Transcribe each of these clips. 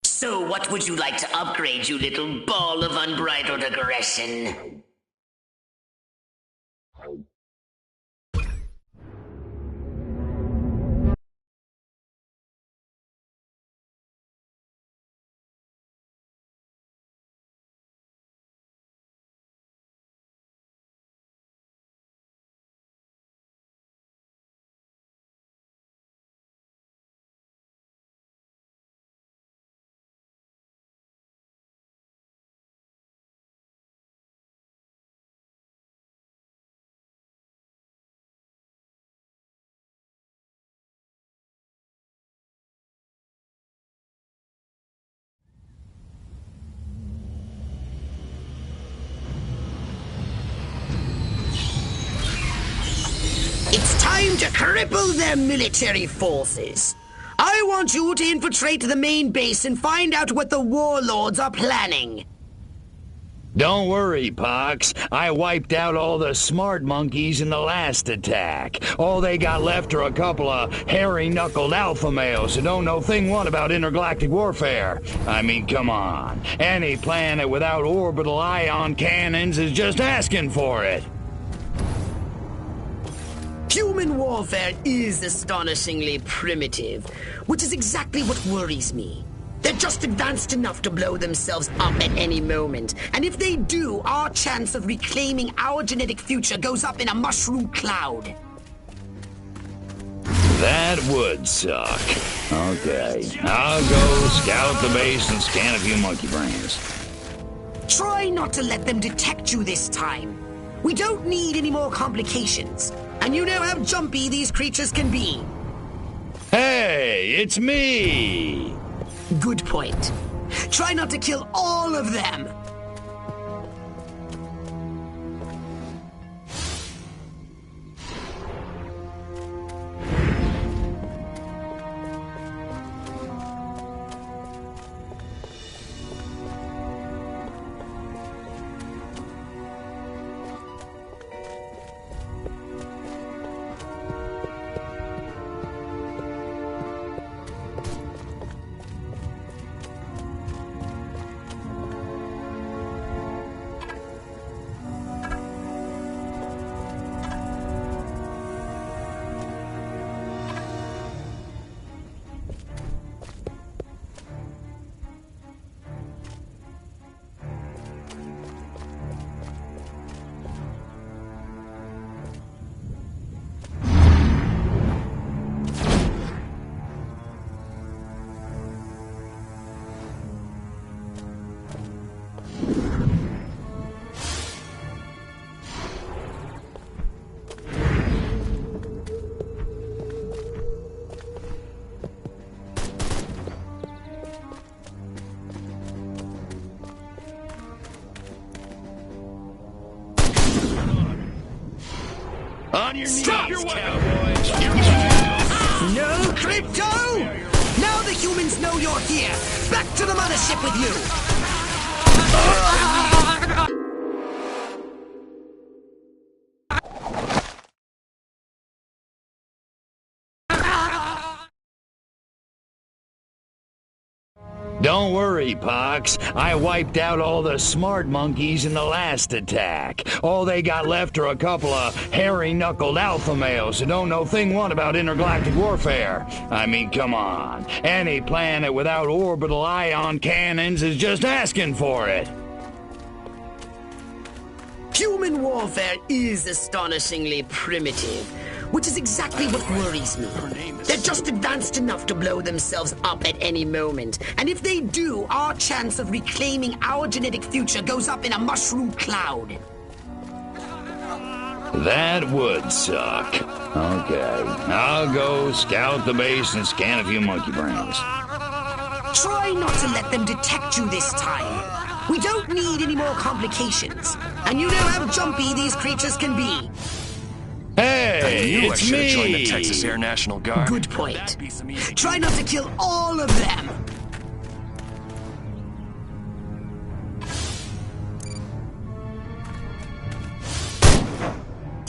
So what would you like to upgrade, you little ball of unbridled aggression? It's time to cripple their military forces. I want you to infiltrate the main base and find out what the warlords are planning. Don't worry, Pox. I wiped out all the smart monkeys in the last attack. All they got left are a couple of hairy-knuckled alpha males who don't know thing one about intergalactic warfare. I mean, come on. Any planet without orbital ion cannons is just asking for it. Human warfare is astonishingly primitive, which is exactly what worries me. They're just advanced enough to blow themselves up at any moment. And if they do, our chance of reclaiming our genetic future goes up in a mushroom cloud. That would suck. Okay, I'll go scout the base and scan a few monkey brains. Try not to let them detect you this time. We don't need any more complications. And you know how jumpy these creatures can be. Hey, it's me! Good point. Try not to kill all of them. On your knees, cowboy! No crypto! Now the humans know you're here! Back to the mothership with you! Don't worry, Pox. I wiped out all the smart monkeys in the last attack. All they got left are a couple of hairy-knuckled alpha males who don't know thing one about intergalactic warfare. I mean, come on. Any planet without orbital ion cannons is just asking for it. Human warfare is astonishingly primitive, which is exactly what worries me. They're just advanced enough to blow themselves up at any moment. And if they do, our chance of reclaiming our genetic future goes up in a mushroom cloud. That would suck. Okay, I'll go scout the base and scan a few monkey brains. Try not to let them detect you this time. We don't need any more complications. And you know how jumpy these creatures can be. Hey, I it's should me! have joined the Texas Air National Guard. Good point. Try not to kill all of them.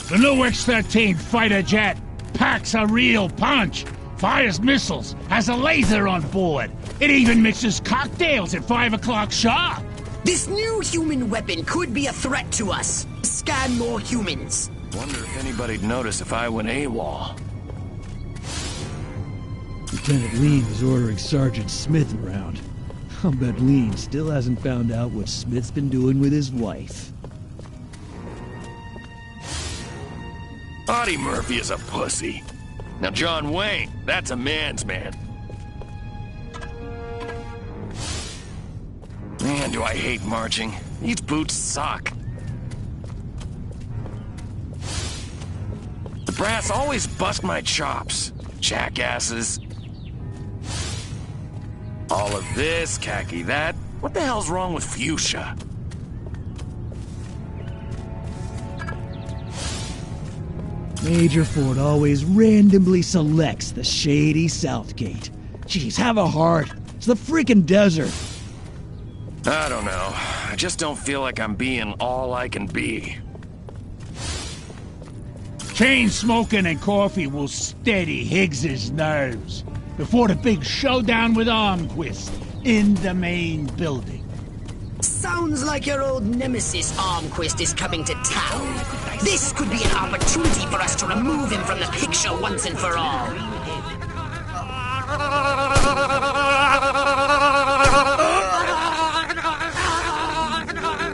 The new X-13 fighter jet packs a real punch. Fires missiles, has a laser on board. It even mixes cocktails at 5 o'clock sharp. This new human weapon could be a threat to us. Scan more humans. Wonder if anybody'd notice if I went AWOL. Lieutenant Lean is ordering Sergeant Smith around. I'll bet Lean still hasn't found out what Smith's been doing with his wife. Audie Murphy is a pussy. Now John Wayne, that's a man's man. Man, do I hate marching. These boots suck. The brass always bust my chops. Jackasses. All of this, khaki that. What the hell's wrong with fuchsia? Major Ford always randomly selects the shady Southgate. Jeez, have a heart. It's the freaking desert. I don't know. I just don't feel like I'm being all I can be. Chain smoking and coffee will steady Higgs's nerves before the big showdown with Armquist in the main building. Sounds like your old nemesis Armquist is coming to town. This could be an opportunity for us to remove him from the picture once and for all.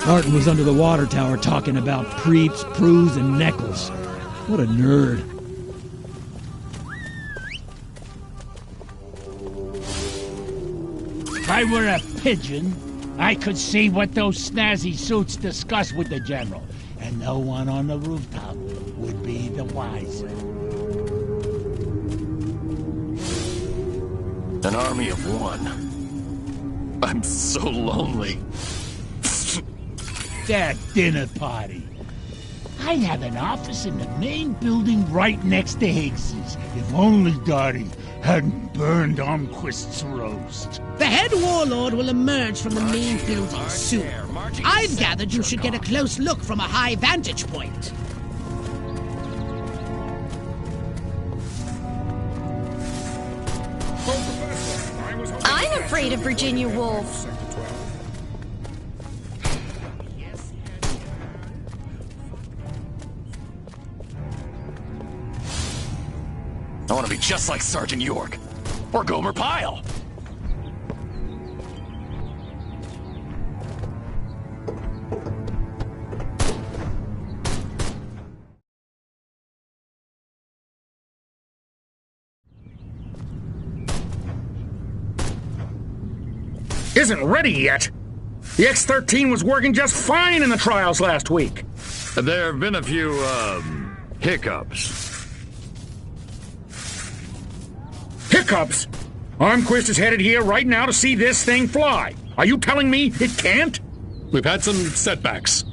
Martin was under the water tower talking about Preeps, Prus, and Neckles. What a nerd. If I were a pigeon, I could see what those snazzy suits discuss with the General, and no one on the rooftop would be the wiser. An army of one. I'm so lonely. That dinner party. I'd have an office in the main building right next to Higgs's, if only Dottie hadn't burned Armquist's roast. The head warlord will emerge from the main building soon. I've gathered you should get a close look from a high vantage point. I'm afraid of Virginia Woolf. I want to be just like Sergeant York. Or Gomer Pyle. Isn't ready yet. The X-13 was working just fine in the trials last week. There have been a few, hiccups. Hiccups? Armquist is headed here right now to see this thing fly. Are you telling me it can't? We've had some setbacks.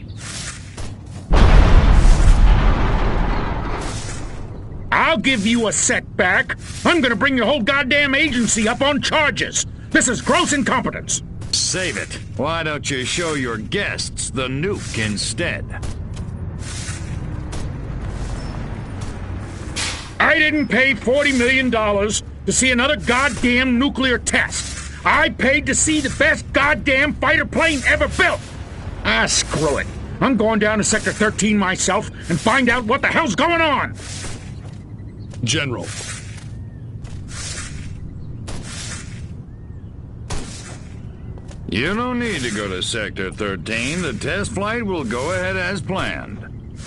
I'll give you a setback. I'm gonna bring your whole goddamn agency up on charges. This is gross incompetence. Save it. Why don't you show your guests the nuke instead? I didn't pay $40 million to see another goddamn nuclear test. I paid to see the best goddamn fighter plane ever built. Ah, screw it. I'm going down to Sector 13 myself and find out what the hell's going on. General. You don't need to go to Sector 13. The test flight will go ahead as planned.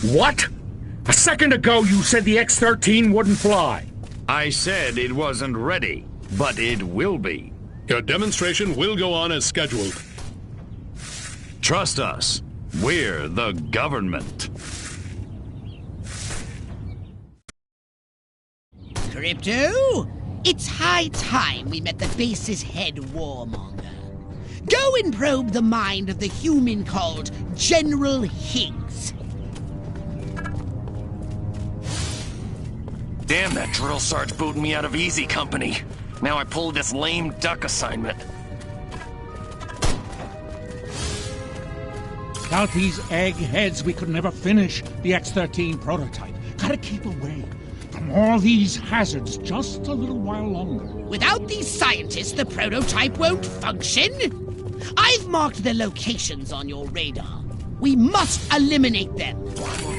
What? A second ago you said the X-13 wouldn't fly. I said it wasn't ready, but it will be. Your demonstration will go on as scheduled. Trust us. We're the government. Crypto, it's high time we met the base's head warmonger. Go and probe the mind of the human called General Higgs. Damn, that drill sarge booted me out of Easy Company. Now I pulled this lame duck assignment. Without these eggheads, we could never finish the X-13 prototype. Gotta keep away from overcome all these hazards just a little while longer. Without these scientists, the prototype won't function. I've marked their locations on your radar. We must eliminate them.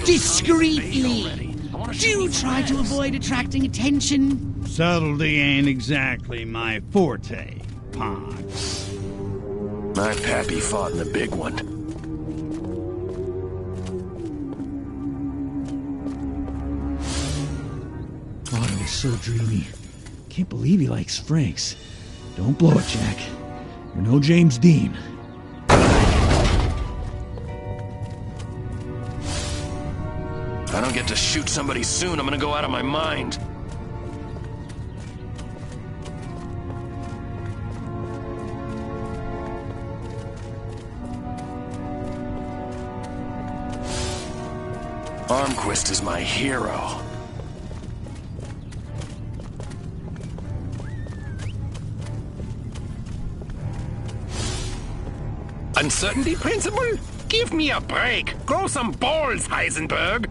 Discreetly. Do try to avoid attracting attention. Subtlety ain't exactly my forte, Pox. My pappy fought in the big one. Otto is so dreamy. Can't believe he likes Franks. Don't blow it, Jack. You're no James Dean. If I don't get to shoot somebody soon, I'm gonna go out of my mind. Armquist is my hero. Uncertainty principle? Give me a break. Grow some balls, Heisenberg.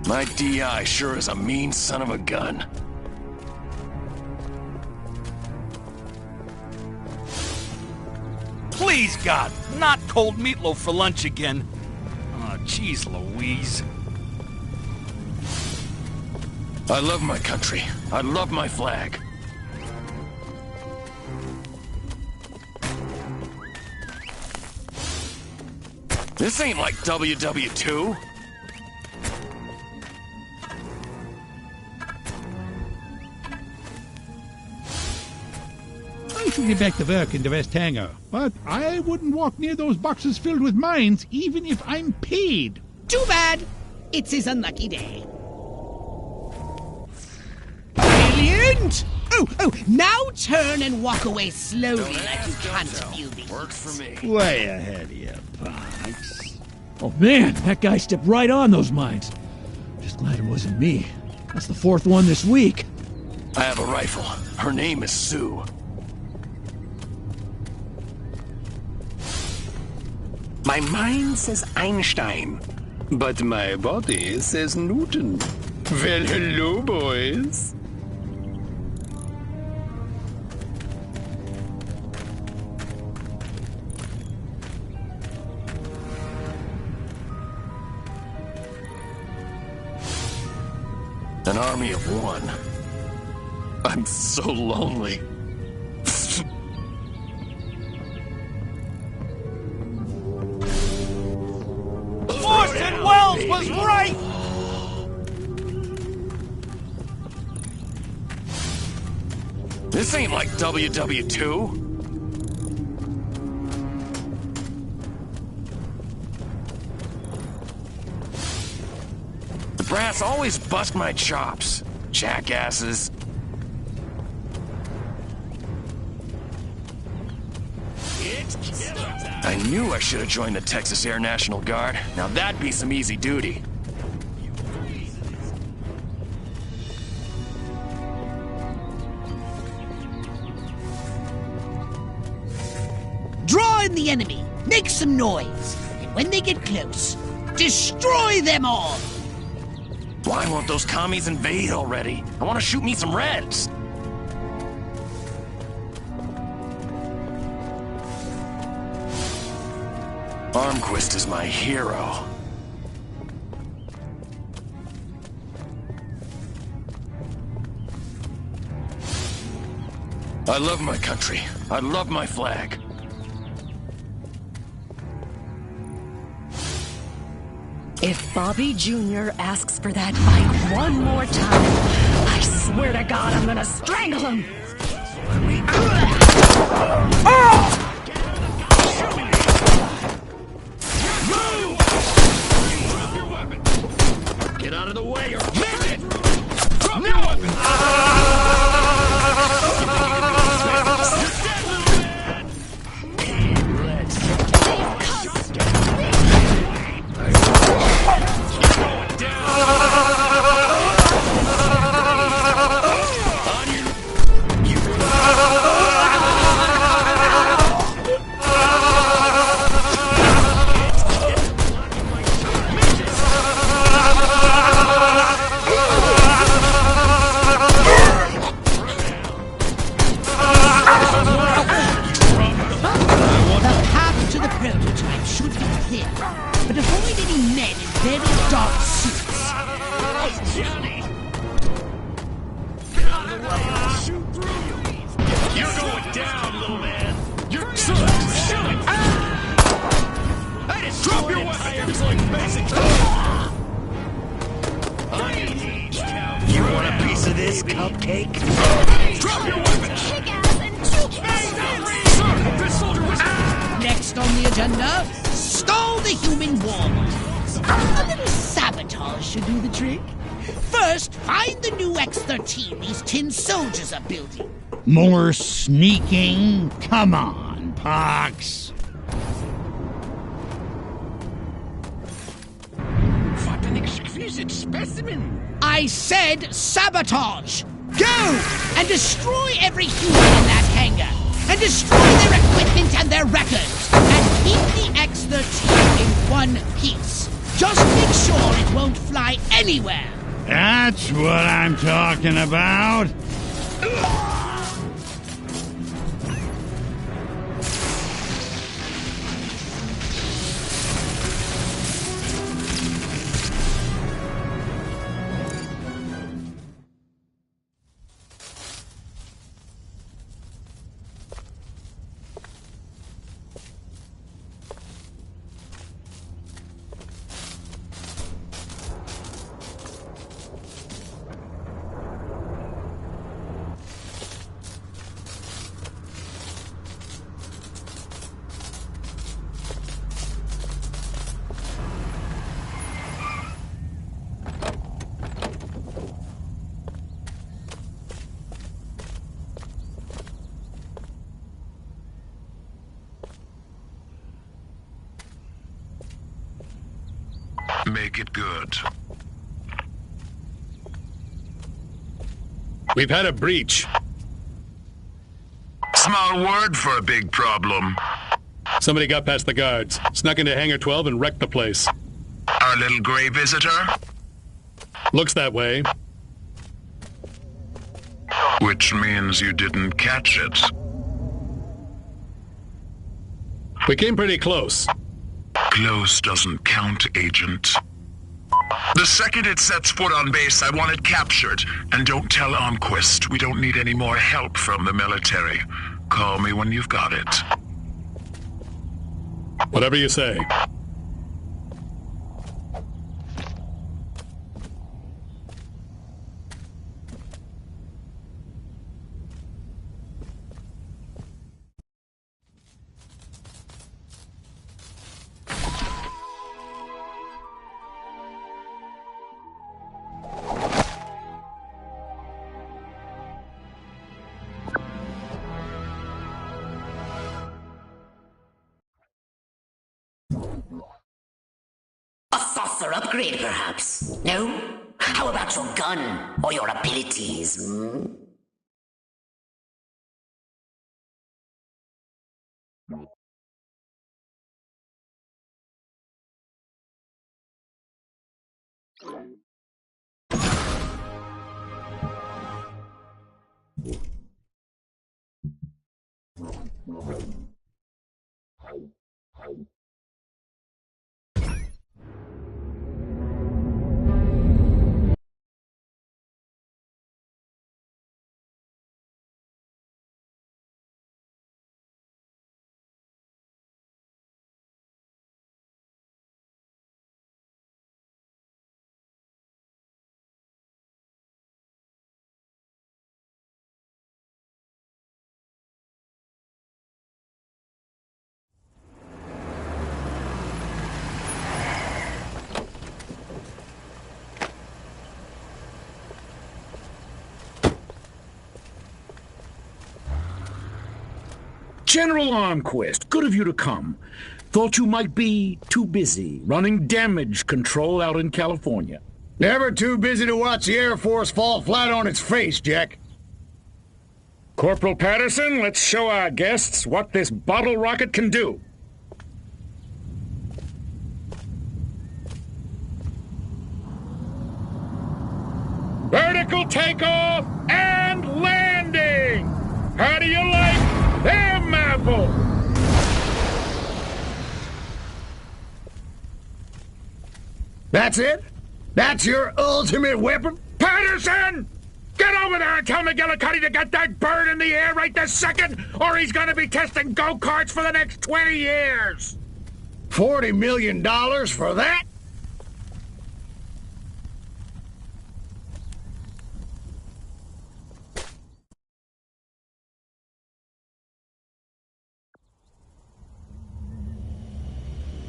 My DI sure is a mean son of a gun. Please, God, not cold meatloaf for lunch again. Oh, jeez Louise. I love my country. I love my flag. This ain't like WW2. I should get back to work in the West Hangar, but I wouldn't walk near those boxes filled with mines, even if I'm paid. Too bad. It's his unlucky day. Brilliant! Oh, now turn and walk away slowly like you can't feel me. Works for me. Way ahead of you, Pox. Oh man, that guy stepped right on those mines. Just glad it wasn't me. That's the fourth one this week. I have a rifle. Her name is Sue. My mind says Einstein, but my body says Newton. Well, hello, boys. An army of one. I'm so lonely. Orson Welles was right! This ain't like WW2. The brass always bust my chops. Jackasses. I knew I should have joined the Texas Air National Guard. Now that'd be some easy duty. Draw in the enemy. Make some noise. And when they get close, destroy them all. Why won't those commies invade already? I want to shoot me some Reds. Armquist is my hero. I love my country. I love my flag. If Bobby Jr. asks for that fight one more time, I swear to God I'm gonna strangle him! Get out of the way or miss it! Drop your weapon! It's like basic. You want a piece of this, Cupcake? Drop your weapon! Sir, this soldier was... Next on the agenda, stall the human warlords. A little sabotage should do the trick. First, find the new X-13 these tin soldiers are building. More sneaking? Come on, Pox. What an exquisite specimen! I said sabotage! Go! And destroy every human in that hangar! And destroy their equipment and their records! And keep the X-13 in one piece! Just make sure it won't fly anywhere! That's what I'm talking about. Make it good. We've had a breach. Small word for a big problem. Somebody got past the guards, snuck into Hangar 12 and wrecked the place. Our little gray visitor? Looks that way. Which means you didn't catch it. We came pretty close. Close doesn't count, Agent. The second it sets foot on base, I want it captured. And don't tell Armquist. We don't need any more help from the military. Call me when you've got it. Whatever you say. A saucer upgrade, perhaps? No? How about your gun or your abilities? General Armquist, good of you to come. Thought you might be too busy running damage control out in California. Never too busy to watch the Air Force fall flat on its face, Jack. Corporal Patterson, let's show our guests what this bottle rocket can do. Vertical takeoff and landing! How do you like them apples? That's it? That's your ultimate weapon? Patterson! Get over there and tell McGillicuddy to get that bird in the air right this second, or he's gonna be testing go-karts for the next 20 years! $40 million for that?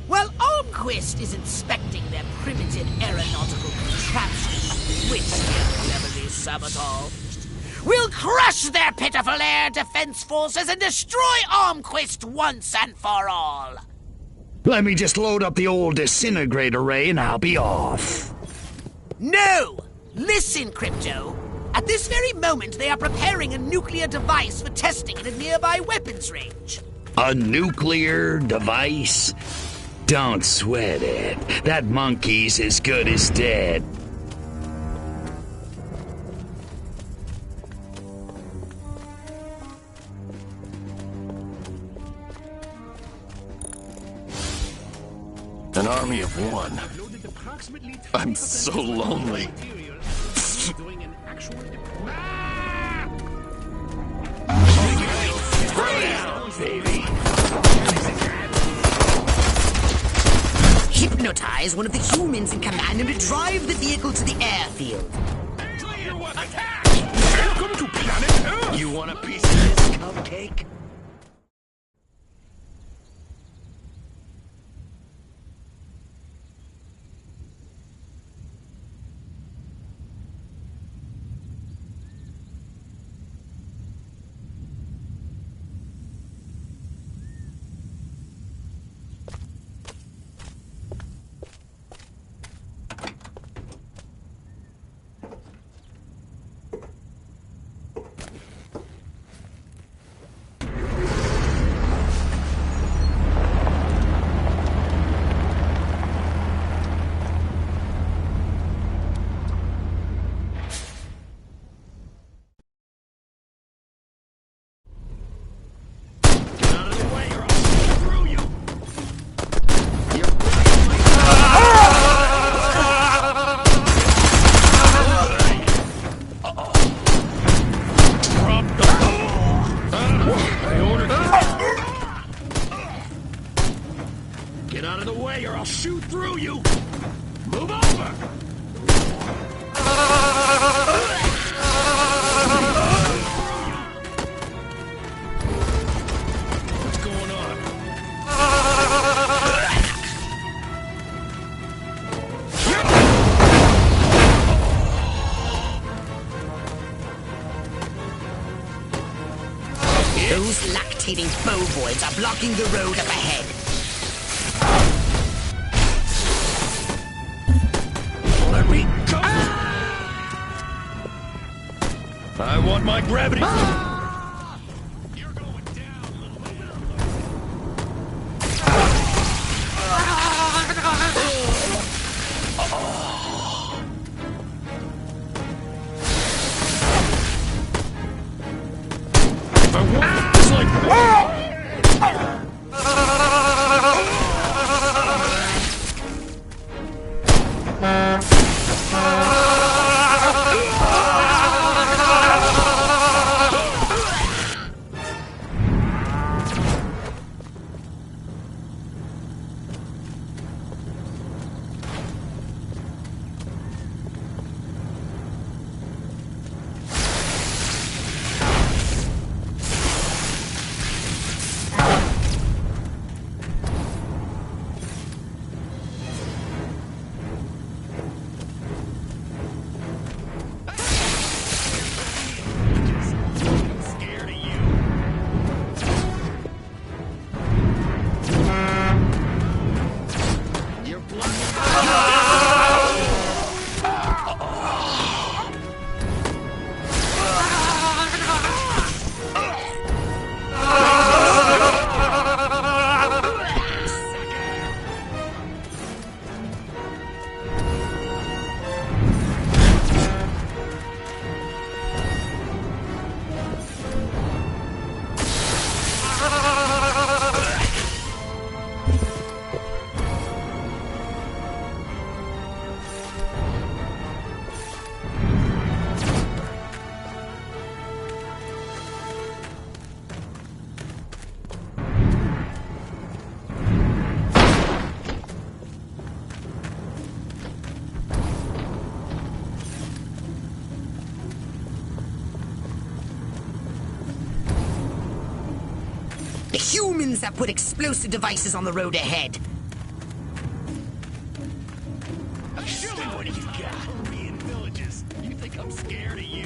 While Almquist is inspecting their primitive aeronautical contraptions, which they've cleverly sabotaged, we'll crush their pitiful air defense forces and destroy Almquist once and for all. Let me just load up the old disintegrator ray and I'll be off. No! Listen, Crypto. At this very moment, they are preparing a nuclear device for testing at a nearby weapons range. A nuclear device? Don't sweat it. That monkey's as good as dead. An army of one. I'm so lonely. Hypnotize one of the humans in command and to drive the vehicle to the airfield. Welcome to planet Earth! You want a piece of this cupcake? Get out of the way or I'll shoot through you! Move over! What's going on? Those lactating bovoids are blocking the road up ahead. Let me go! I want my gravity. You're going down, little man. If I want this like Humans have put explosive devices on the road ahead. Show me what you got. Korean villages. You think I'm scared of you?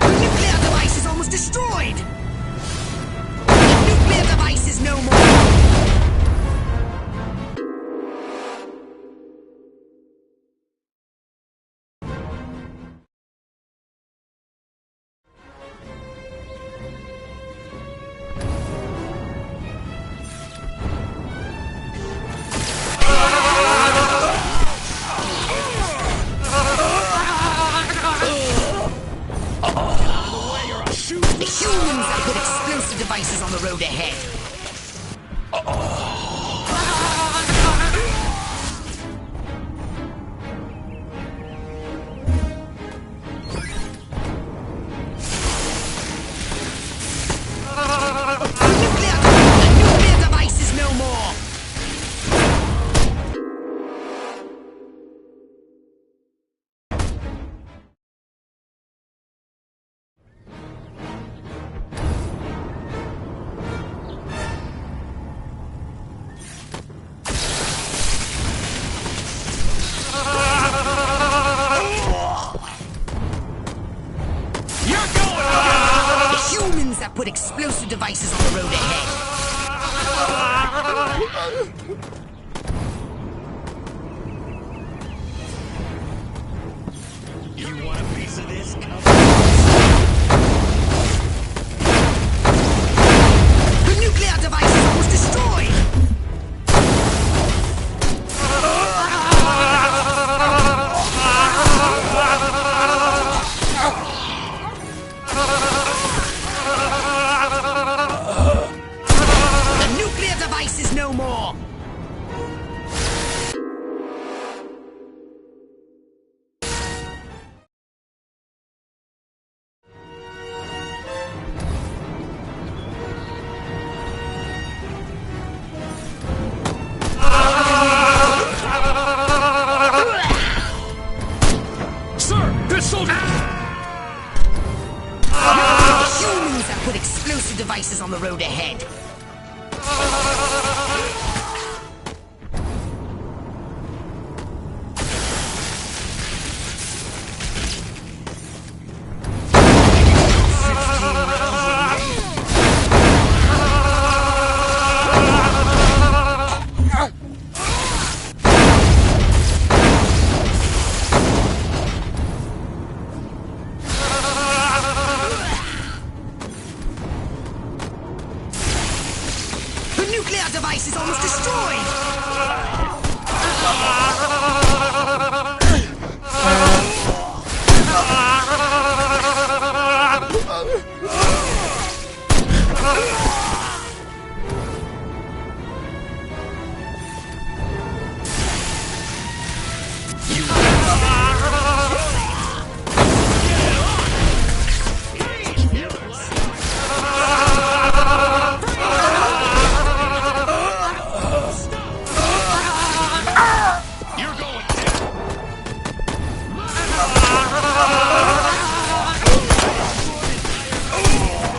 The nuclear device is almost destroyed! The nuclear device is no more! The humans have put explosive devices on the road ahead. The nuclear device is no more. The humans have put explosive devices on the road ahead. You want a piece of this? The nuclear device is almost destroyed! The nuclear device is no more! Sir, this soldier! The humans have put explosive devices on the road ahead. The nuclear device is almost destroyed!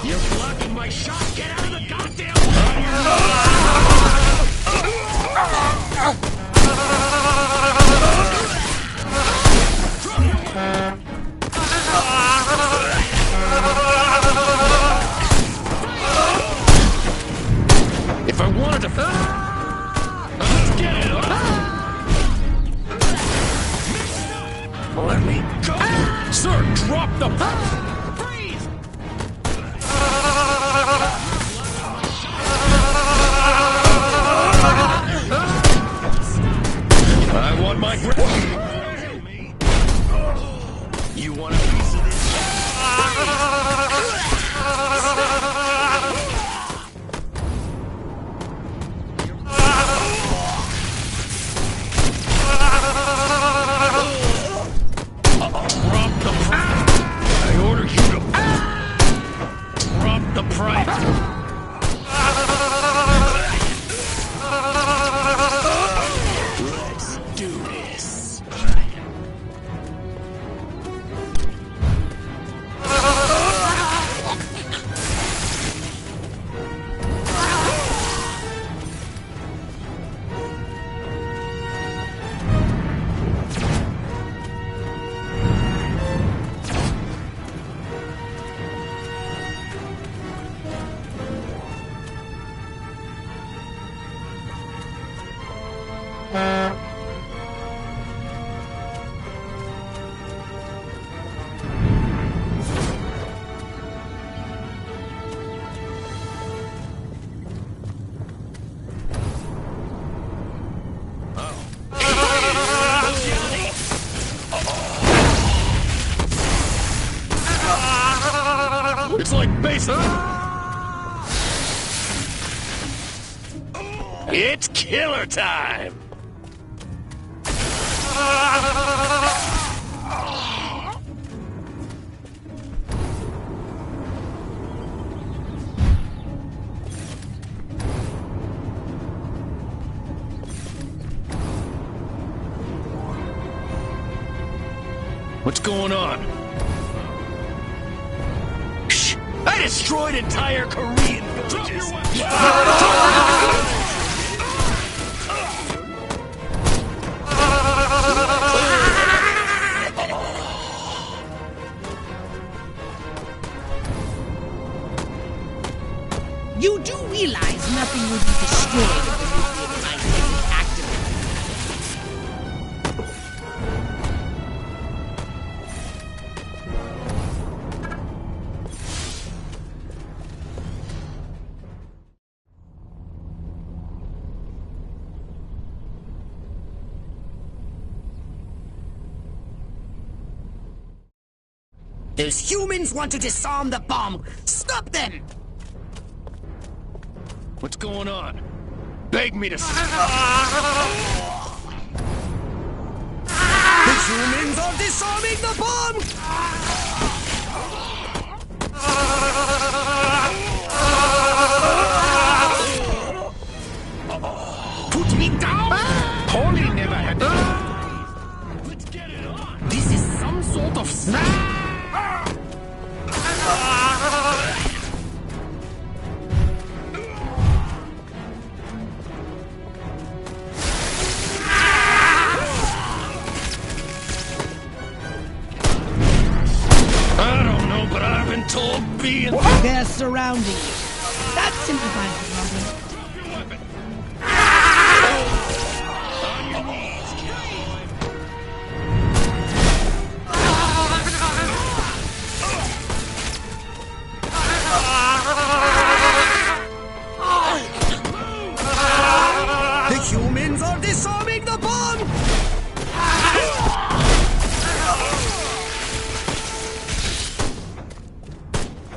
You're blocking my shot. Get out of the goddamn If I wanted to... Let's get it! Let me go! Sir, drop the... Freeze! I want my... You want a piece of this? It's like basic. It's killer time. What's going on? Shh! I destroyed entire Korean villages! You do realize nothing will be destroyed if the nuclear device isn't activated. Those humans want to disarm the bomb. Stop them! What's going on? Beg me to... The humans are disarming the bomb! Put me down! Holy never had... Let's get it on! This is some sort of snack! I don't know, but I've been told being... They're surrounding you. That simplifies the problem. The humans are disarming the bomb!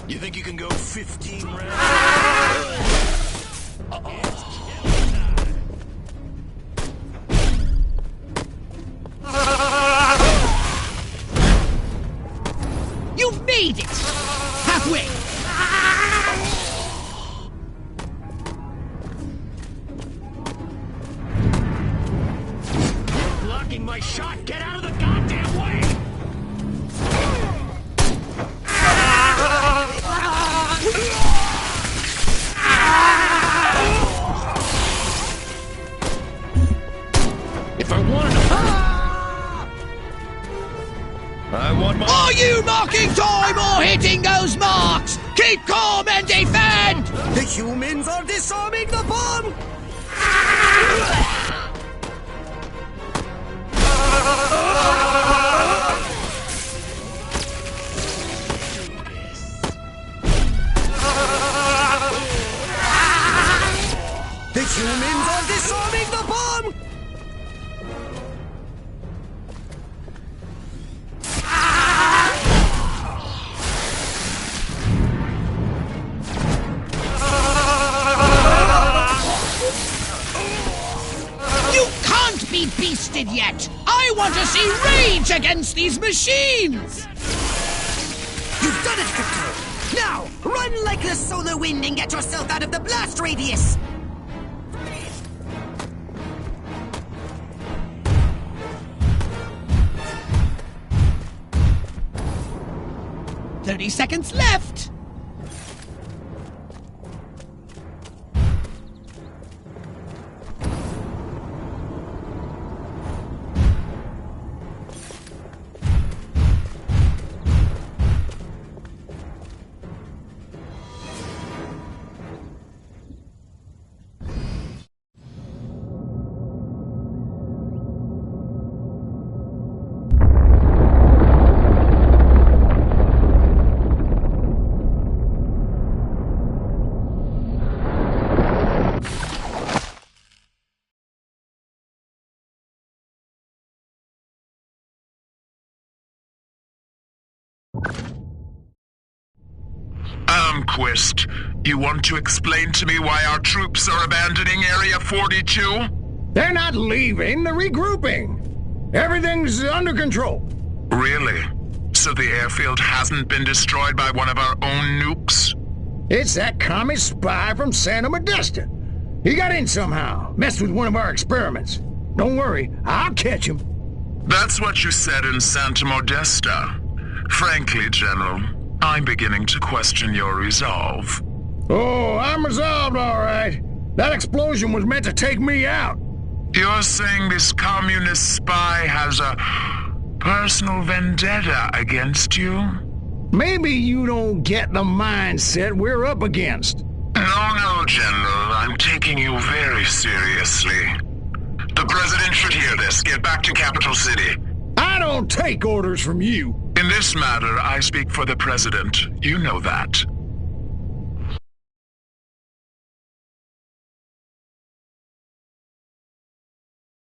You think you can go 15 rounds? You've made it! Halfway! Blocking my shot! Get out of the goddamn way! If I wanted to... I want my... Are you marking time or hitting those marks? Keep calm and defend! The humans are disarming the bomb! The humans are disarming the bomb! You can't be beasted yet! I want to see rage against these machines! You've done it, Crypto! Now, run like the solar wind and get yourself out of the blast radius! "30 seconds left! Almquist, you want to explain to me why our troops are abandoning Area 42? They're not leaving, they're regrouping. Everything's under control. Really? So the airfield hasn't been destroyed by one of our own nukes? It's that commie spy from Santa Modesta. He got in somehow, messed with one of our experiments. Don't worry, I'll catch him. That's what you said in Santa Modesta. Frankly, General, I'm beginning to question your resolve. Oh, I'm resolved, all right. That explosion was meant to take me out. You're saying this communist spy has a personal vendetta against you? Maybe you don't get the mindset we're up against. No, General. I'm taking you very seriously. The President should hear this. Get back to Capital City. I don't take orders from you. In this matter, I speak for the President. You know that.